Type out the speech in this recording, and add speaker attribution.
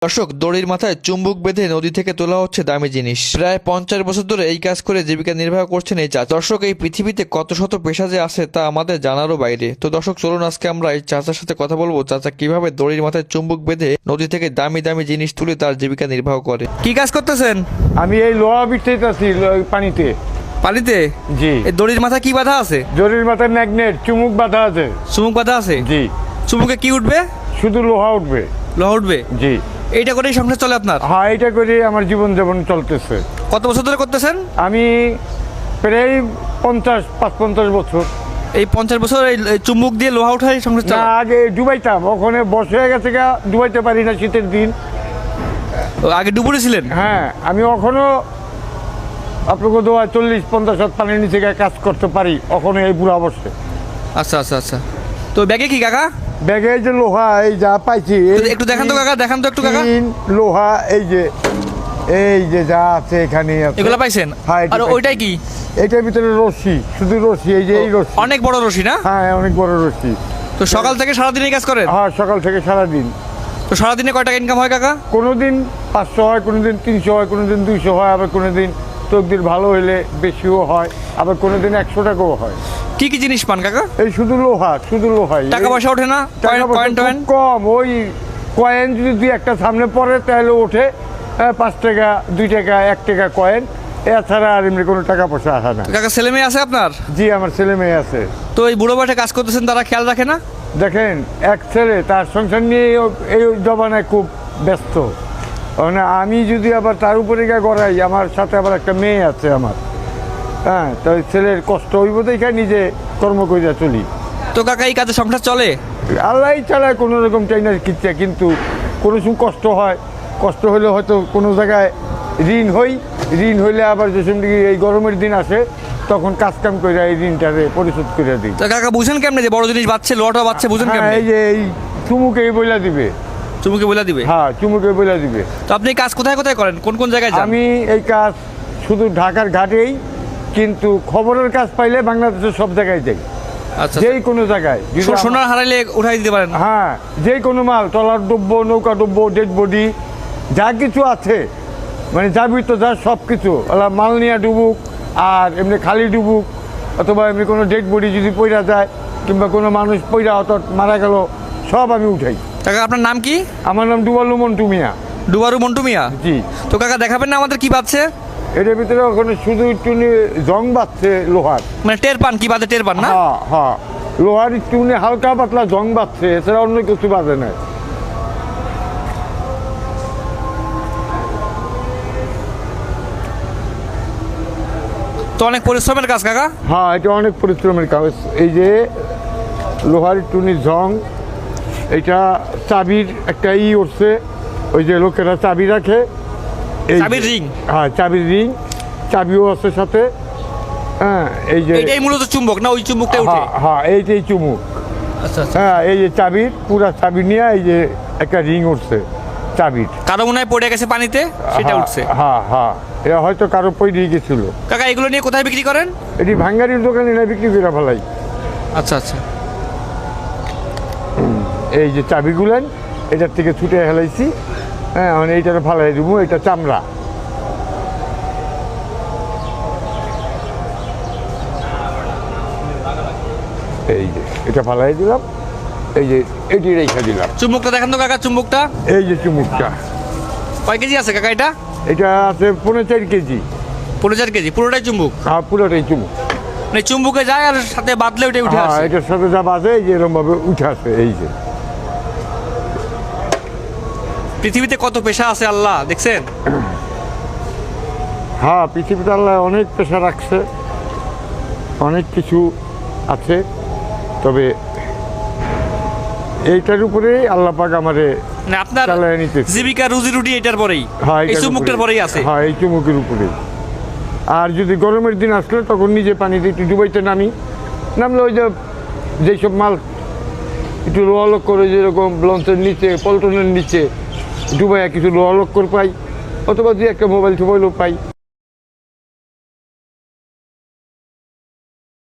Speaker 1: দর্শক, দড়ির মাথায় চুম্বক বেঁধে নদী থেকে তোলা হচ্ছে দামি জিনিস। প্রায় 50 বছর ধরে এই কাজ করে জীবিকা নির্বাহ করছেন এই চাচা। দর্শক, এই পৃথিবীতে কত শত পেশা যে আছে তা আমাদের জানারও বাইরে। তো দর্শক, চলুন আজকে আমরা এই চাচার সাথে কথা বলবো, চাচা কিভাবে দড়ির মাথায় চুম্বক বেঁধে নদী থেকে দামি দামি জিনিস তুলে তার জীবিকা নির্বাহ করে। কি কাজ করতেছেন?
Speaker 2: আমি এই লোহা বিছাইতেছি পানিতে।
Speaker 1: পানিতে?
Speaker 2: জি।
Speaker 1: এই দড়ির মাথায় কি বাধা আছে?
Speaker 2: দড়ির মাথায় ম্যাগনেট চুমুক বাঁধা আছে।
Speaker 1: চুমুক বাধা আছে?
Speaker 2: জি।
Speaker 1: চুমুকে কি উঠবে?
Speaker 2: শুধু লোহা উঠবে।
Speaker 1: লোহা উঠবে?
Speaker 2: জি।
Speaker 1: এইটা করেই সংসার চলে আপনার?
Speaker 2: হ্যাঁ, এটা করে আমার জীবন যাপন চলতেছে।
Speaker 1: কত বছর ধরে করতেছেন?
Speaker 2: আমি প্রায় 50 বছর।
Speaker 1: এই 50 বছর এই চুম্বক দিয়ে লোহা উঠাই সংসার
Speaker 2: না,
Speaker 1: চলে?
Speaker 2: আগে ডুবাইতাম, ওখানে বসে হয়ে গেছে গা, ডুবাইতে পারি না শীতের দিন।
Speaker 1: আগে ডুবুরে ছিলেন?
Speaker 2: হ্যাঁ, আমি এখনো আপনাকে দোয়া 40-50 হাত পানির নিচে গিয়ে কাজ করতে পারি, ওখানে এই বুড়া অবস্থায়।
Speaker 1: আচ্ছা আচ্ছা আচ্ছা। তো ব্যাগে কি কাকা?
Speaker 2: ব্যাগে এই যে লোহা, এই যা পাইছি
Speaker 1: একটু দেখান তো কাকা, দেখান তো একটু কাকা।
Speaker 2: লোহা এই যে যা আছে এখানে আছে।
Speaker 1: এগুলা পাইছেন?
Speaker 2: হ্যাঁ।
Speaker 1: আর ওইটাই কি?
Speaker 2: এটার ভিতরে রশি, শুধু রশি, এই যে এই রশি।
Speaker 1: অনেক বড় রশি না?
Speaker 2: হ্যাঁ, অনেক বড় রশি।
Speaker 1: তো সকাল থেকে সারাদিন এই কাজ করেন?
Speaker 2: হ্যাঁ, সকাল থেকে সারাদিন।
Speaker 1: তো সারাদিনে কয় টাকা ইনকাম হয় কাকা?
Speaker 2: কোনোদিন 500 হয়, কোনোদিন 300 হয়, কোনোদিন 200 হয়, আবার কোনোদিন তকদির ভালো হইলে বেশিও হয়, আবার কোনোদিন 100 টাকাও হয়।
Speaker 1: কি কি জিনিস পান কাকা?
Speaker 2: এই শুধু লোহাই।
Speaker 1: টাকা পয়সা ওঠে না?
Speaker 2: টাকা পয়সা খুব কম। ওই কয়েন যদি দুই একটা সামনে পড়ে তাহলে ওঠে 5 টাকা, 2 টাকা, 1 টাকা কয়েন। এছাড়া আর এমনি কোনো টাকা পয়সা আসে না।
Speaker 1: কাকা, ছেলে মেয়ে আছে আপনার?
Speaker 2: জি, আমার ছেলে মেয়ে আছে।
Speaker 1: তো এই বুড়ো বয়সে কাজ করতেছেন, তারা খেয়াল রাখে না?
Speaker 2: দেখেন, এক ছেলে তার সংসার নিয়ে এই জমানায় খুব ব্যস্ত। মানে আমি যদি আবার তার উপরে গিয়ে গড়াই, আমার সাথে আবার একটা মেয়ে আছে আমার। হ্যাঁ, তো ওই ছেলের কষ্ট হইব দেখে নিজে কর্ম করিয়া চলি।
Speaker 1: তো কাকা, এই কাজে সংসার চলে?
Speaker 2: আল্লাহ চালায় কোনো রকম চাইনার কিচ্ছা, কিন্তু কোনো সময় কষ্ট হয়। কষ্ট হলে হয়তো কোনো জায়গায় ঋণ হইলে আবার যে সময় এই গরমের দিন আসে তখন কাজ কাম করে এই ঋণটারে পরিশোধ করে দিই।
Speaker 1: তো কাকা, বুঝেন কেমনে যে বড় জিনিস বাচ্চা, লোহাটা বাচ্চা, বুঝেন
Speaker 2: হ্যাঁ,
Speaker 1: কেমনে?
Speaker 2: এই যে এই চুমুকেই বইলা দিবে।
Speaker 1: চুমুকে বলে দিবে?
Speaker 2: হ্যাঁ, চুমুকে বইলা দিবে।
Speaker 1: তো আপনি এই কাজ কোথায় কোথায় করেন, কোন কোন জায়গায় যান?
Speaker 2: আমি এই কাজ শুধু ঢাকার ঘাটেই, কিন্তু খবরের কাজ পাইলে বাংলাদেশের সব জায়গায় যাই।
Speaker 1: আচ্ছা।
Speaker 2: যেই কোনো জায়গায়
Speaker 1: সোনার হারাইলে উঠাই দিতে পারেন?
Speaker 2: হ্যাঁ, যে কোনো মাল, ট্রলার ডুববো, নৌকা ডুববো, ডেড বডি যা কিছু আছে, মানে যাবি তো যা সব কিছু, মাল নিয়ে ডুবুক আর এমনি খালি ডুবুক, অথবা এমনি কোনো ডেড বডি যদি পইরা যায়, কিংবা কোনো মানুষ পইরা অত মারা গেল, সব আমি উঠাই।
Speaker 1: কাকা, আপনার নাম কি?
Speaker 2: আমার নাম ডুবালু মন্টু মিয়া।
Speaker 1: ডুবারু মন্টু মিয়া?
Speaker 2: জি।
Speaker 1: তো কাকা, দেখাবেন না আমাদের কি বাজছে?
Speaker 2: এটার ভিতরে ওখানে শুধু একটু জং বাঁধছে লোহার।
Speaker 1: মানে টের পান কি বাজে? টের পান না?
Speaker 2: হ্যাঁ হ্যাঁ, লোহার একটু হালকা পাতলা জং বাঁধছে, এছাড়া অন্য কিছু বাজে নাই।
Speaker 1: তো অনেক পরিশ্রমের কাজ কাকা?
Speaker 2: হ্যাঁ, এটা অনেক পরিশ্রমের কাজ। এই যে লোহার টুনির জং, এটা চাবির একটা উঠছে, ওই যে লোকেরা চাবি রাখে,
Speaker 1: চাবির রিং?
Speaker 2: হ্যাঁ, চাবির রিং, চাবিও আছে সাথে। হ্যাঁ, এই যে
Speaker 1: এটাই মূলত চুম্বক না? ওই চুম্বকটা উঠে?
Speaker 2: হ্যাঁ, এইটাই চুমুক।
Speaker 1: আচ্ছা আচ্ছা।
Speaker 2: হ্যাঁ, এই যে চাবির, পুরা চাবি নিয়ে এই যে একটা রিং উঠছে চাবির।
Speaker 1: কারো মনে হয় পড়ে গেছে পানিতে, সেটা উঠছে?
Speaker 2: হ্যাঁ হ্যাঁ, এটা হয়তো কারো পড়ে গেছিল।
Speaker 1: কাকা, এগুলো নিয়ে কোথায় বিক্রি করেন?
Speaker 2: এটি ভাঙ্গারির দোকানে না বিক্রি করে ফেলাই।
Speaker 1: আচ্ছা আচ্ছা।
Speaker 2: এই যে চাবিগুলেন এটার থেকে ছুটে ফেলাইছি। হ্যাঁ, মানে এইটার ফালাই দেবো, এটা চামড়া। এই যে এটা ফালাই দিলাম, এই যে এটি রেখে দিলাম।
Speaker 1: চুম্বকটা দেখান তো কাকা, চুম্বকটা।
Speaker 2: এই যে চুমুকটা,
Speaker 1: কয় কেজি আছে কাকা এটা?
Speaker 2: এটা আছে 4.5 কেজি।
Speaker 1: 4.5 কেজি? পুরোটাই চুম্বক?
Speaker 2: হ্যাঁ, পুরোটাই চুমুক।
Speaker 1: মানে চুম্বকে যায় আর সাথে বাদলে ওটাই উঠে
Speaker 2: হ্যাঁ,
Speaker 1: আসে?
Speaker 2: এটার সাথে যা বাজে এই যে এরকম ভাবে উঠে আসে। এই যে
Speaker 1: পৃথিবীতে কত পেশা আছে আল্লাহ দেখছেন?
Speaker 2: হ্যাঁ, পৃথিবীতে আল্লাহ অনেক পেশা রাখছে, অনেক কিছু আছে। তবে এইটার উপরেই আল্লাহ পাক আমারে
Speaker 1: মানে আপনার
Speaker 2: চালায় নিতেছে।
Speaker 1: জীবিকা রুজি রুটি এটার পরেই?
Speaker 2: হ্যাঁ,
Speaker 1: এই চুম্বকটার পরেই আছে?
Speaker 2: হ্যাঁ, এই চুমুকের উপরেই। আর যদি গরমের দিন আসলে তখন নিজে পানিতে একটু ডুবাইতে নামলে ওই যে যেসব মাল একটু লোহালক করে, যেরকম লঞ্চের নিচে, পল্টনের নিচে ডুবাইয়া কিছু লোহালক করে পাই, অথবা দিয়ে একটা মোবাইল টোবাইলও পাই।